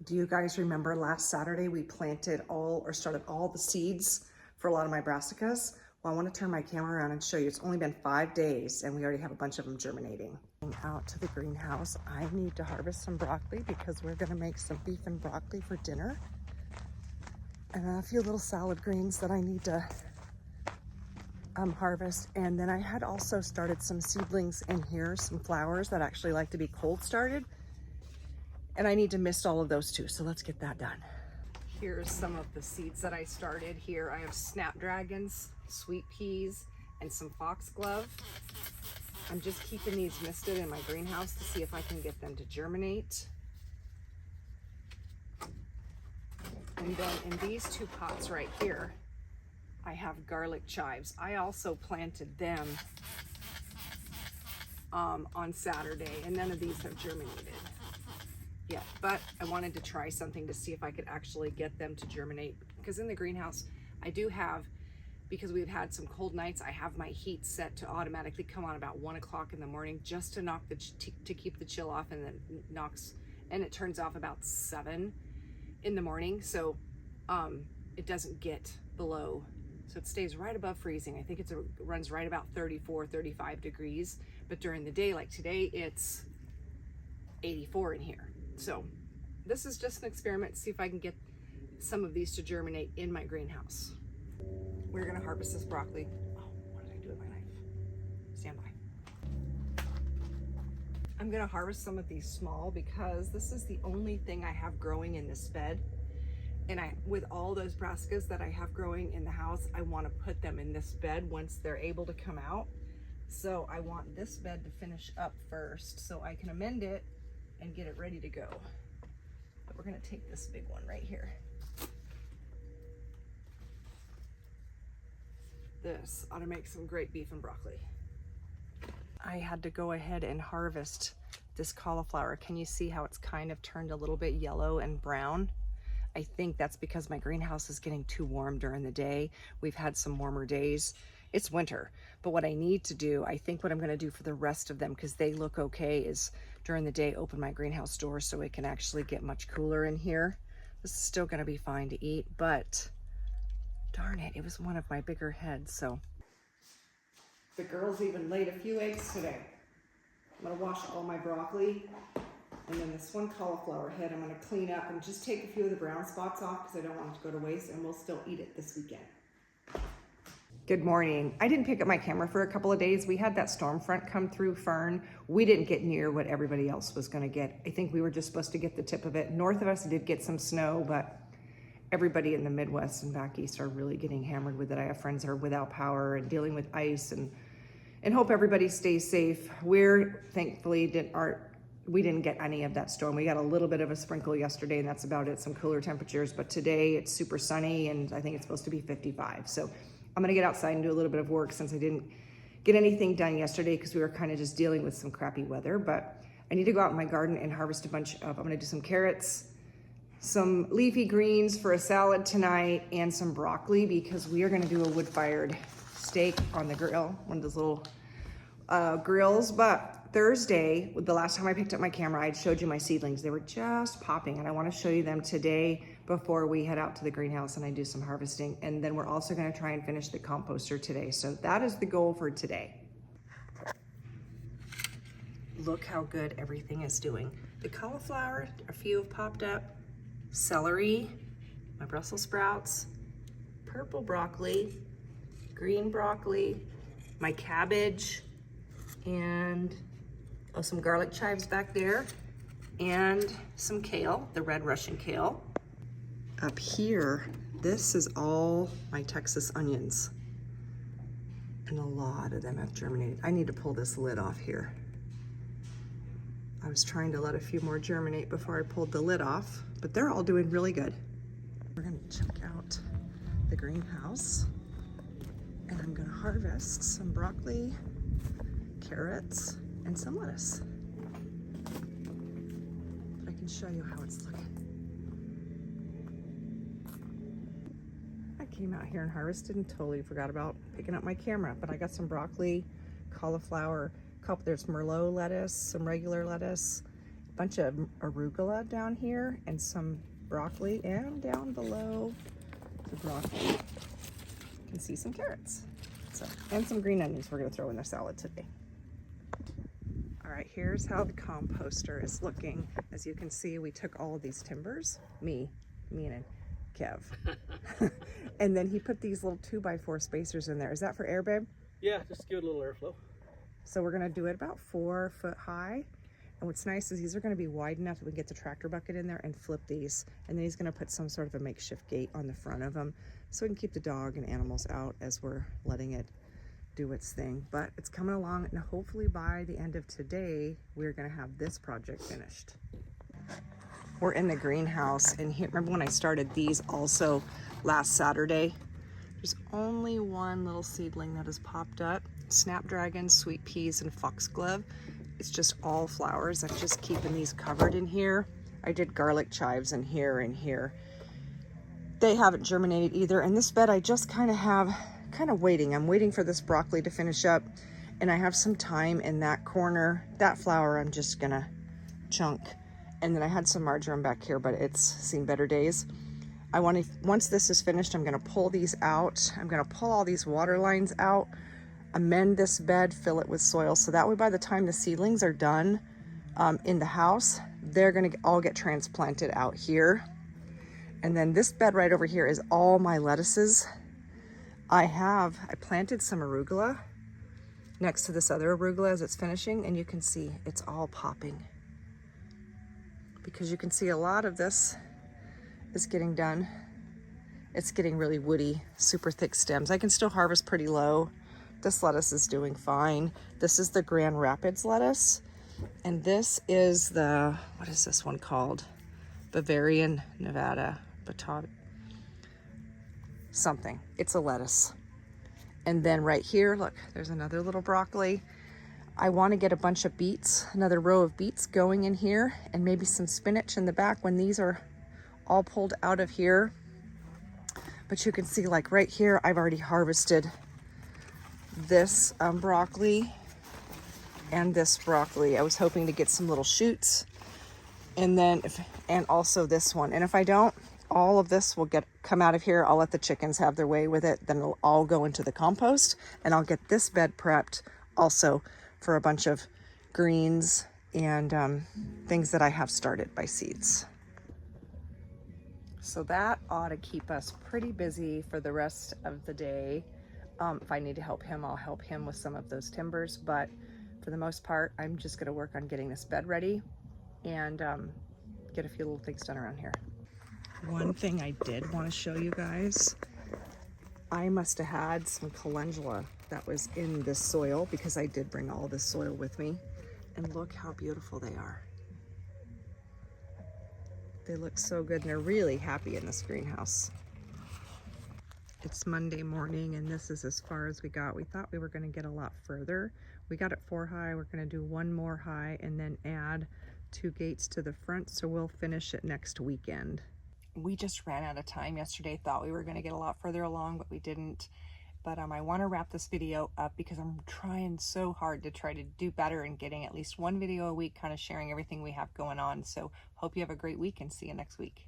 Do you guys remember last Saturday we planted started all the seeds for a lot of my brassicas? Well, I want to turn my camera around and show you. It's only been 5 days and we already have a bunch of them germinating. Out to the greenhouse, I need to harvest some broccoli because we're gonna make some beef and broccoli for dinner. And a few little salad greens that I need to harvest. And then I had also started some seedlings in here, some flowers that actually like to be cold started. And I need to mist all of those too, so let's get that done. Here's some of the seeds that I started here. I have snapdragons, sweet peas, and some foxglove. I'm just keeping these misted in my greenhouse to see if I can get them to germinate. And then in these 2 pots right here, I have garlic chives. I also planted them on Saturday, and none of these have germinated yet, but I wanted to try something to see if I could actually get them to germinate, because in the greenhouse I do have, because we've had some cold nights, I have my heat set to automatically come on about 1 o'clock in the morning just to knock to keep the chill off, and then it turns off about 7 in the morning, so it doesn't get below, so it stays right above freezing. I think it runs right about 34-35 degrees, but during the day, like today, it's 84 in here. So this is just an experiment to see if I can get some of these to germinate in my greenhouse. We're gonna harvest this broccoli. Oh, what did I do with my knife? Stand by. I'm gonna harvest some of these small because this is the only thing I have growing in this bed. And with all those brassicas that I have growing in the house, I wanna put them in this bed once they're able to come out. So I want this bed to finish up first so I can amend it and get it ready to go. But we're gonna take this big one right here. This ought to make some great beef and broccoli. I had to go ahead and harvest this cauliflower. Can you see how it's kind of turned a little bit yellow and brown? I think that's because my greenhouse is getting too warm during the day. We've had some warmer days. It's winter, but what I need to do, I think what I'm gonna do for the rest of them, because they look okay, is during the day open my greenhouse door so it can actually get much cooler in here. This is still gonna be fine to eat, but darn it, it was one of my bigger heads, so. The girls even laid a few eggs today. I'm gonna wash all my broccoli, and then this one cauliflower head I'm gonna clean up and just take a few of the brown spots off because I don't want it to go to waste, and we'll still eat it this weekend. Good morning. I didn't pick up my camera for a couple of days. We had that storm front come through Fern. We didn't get near what everybody else was gonna get. I think we were just supposed to get the tip of it. North of us did get some snow, but everybody in the Midwest and back east are really getting hammered with it. I have friends that are without power and dealing with ice, and hope everybody stays safe. We're thankfully we didn't get any of that storm. We got a little bit of a sprinkle yesterday, and that's about it, some cooler temperatures, but today it's super sunny and I think it's supposed to be 55. So I'm gonna get outside and do a little bit of work since I didn't get anything done yesterday because we were kind of just dealing with some crappy weather, but I need to go out in my garden and harvest a bunch of, I'm gonna do some carrots, some leafy greens for a salad tonight, and some broccoli because we are gonna do a wood-fired steak on the grill, one of those little grills. But Thursday, the last time I picked up my camera, I showed you my seedlings. They were just popping, and I wanna show you them today before we head out to the greenhouse and I do some harvesting. And then we're also gonna try and finish the composter today. So that is the goal for today. Look how good everything is doing. The cauliflower, a few have popped up, celery, my Brussels sprouts, purple broccoli, green broccoli, my cabbage, and some garlic chives back there, and some kale, the red Russian kale. Up here, this is all my Texas onions, and a lot of them have germinated. I need to pull this lid off here. I was trying to let a few more germinate before I pulled the lid off, but they're all doing really good. We're gonna check out the greenhouse, and I'm gonna harvest some broccoli, carrots, and some lettuce. But I can show you how it's looking. I came out here and harvested and totally forgot about picking up my camera, but I got some broccoli, cauliflower, there's Merlot lettuce, some regular lettuce, bunch of arugula down here and some broccoli, and down below the broccoli you can see some carrots. So, and some green onions we're gonna throw in the salad today. All right, here's how the composter is looking. As you can see, we took all of these timbers, me and Kev. And then he put these little 2x4 spacers in there. Is that for air, babe? Yeah, just to give it a little airflow. So we're gonna do it about 4 foot high. And what's nice is these are gonna be wide enough that we can get the tractor bucket in there and flip these. And then he's gonna put some sort of a makeshift gate on the front of them so we can keep the dog and animals out as we're letting it do its thing. But it's coming along, and hopefully by the end of today, we're gonna have this project finished. We're in the greenhouse, and here, remember when I started these also last Saturday? There's only one little seedling that has popped up. Snapdragon, sweet peas, and foxglove. It's just all flowers. I'm just keeping these covered in here. I did garlic chives in here and here. They haven't germinated either. And this bed I just kind of waiting. I'm waiting for this broccoli to finish up, and I have some thyme in that corner. That flower I'm just gonna chunk. And then I had some marjoram back here, but it's seen better days. Once this is finished, I'm gonna pull these out. I'm gonna pull all these water lines out, amend this bed, fill it with soil, so that way by the time the seedlings are done in the house, they're gonna all get transplanted out here. And then this bed right over here is all my lettuces. I planted some arugula next to this other arugula as it's finishing, and you can see it's all popping. Because you can see a lot of this is getting done. It's getting really woody, super thick stems. I can still harvest pretty low. This lettuce is doing fine. This is the Grand Rapids lettuce. And this is the, what is this one called? Bavarian Nevada, something. It's a lettuce. And then right here, look, there's another little broccoli. I want to get a bunch of beets, another row of beets going in here, and maybe some spinach in the back when these are all pulled out of here. But you can see, like right here, I've already harvested this broccoli and this broccoli. I was hoping to get some little shoots, and then and also this one. And if I don't, all of this will come out of here. I'll let the chickens have their way with it. Then it'll all go into the compost, and I'll get this bed prepped also for a bunch of greens and things that I have started by seeds. So that ought to keep us pretty busy for the rest of the day. If I need to help him, I'll help him with some of those timbers. But for the most part, I'm just gonna work on getting this bed ready and get a few little things done around here. One thing I did want to show you guys, I must have had some calendula that was in this soil, because I did bring all this soil with me. And look how beautiful they are. They look so good, and they're really happy in this greenhouse. It's Monday morning, and this is as far as we got. We thought we were going to get a lot further. We got it 4 high. We're going to do 1 more high and then add 2 gates to the front, so we'll finish it next weekend. We just ran out of time yesterday. Thought we were going to get a lot further along, but we didn't. But I want to wrap this video up because I'm trying so hard to try to do better and getting at least 1 video a week, kind of sharing everything we have going on. So hope you have a great week, and see you next week.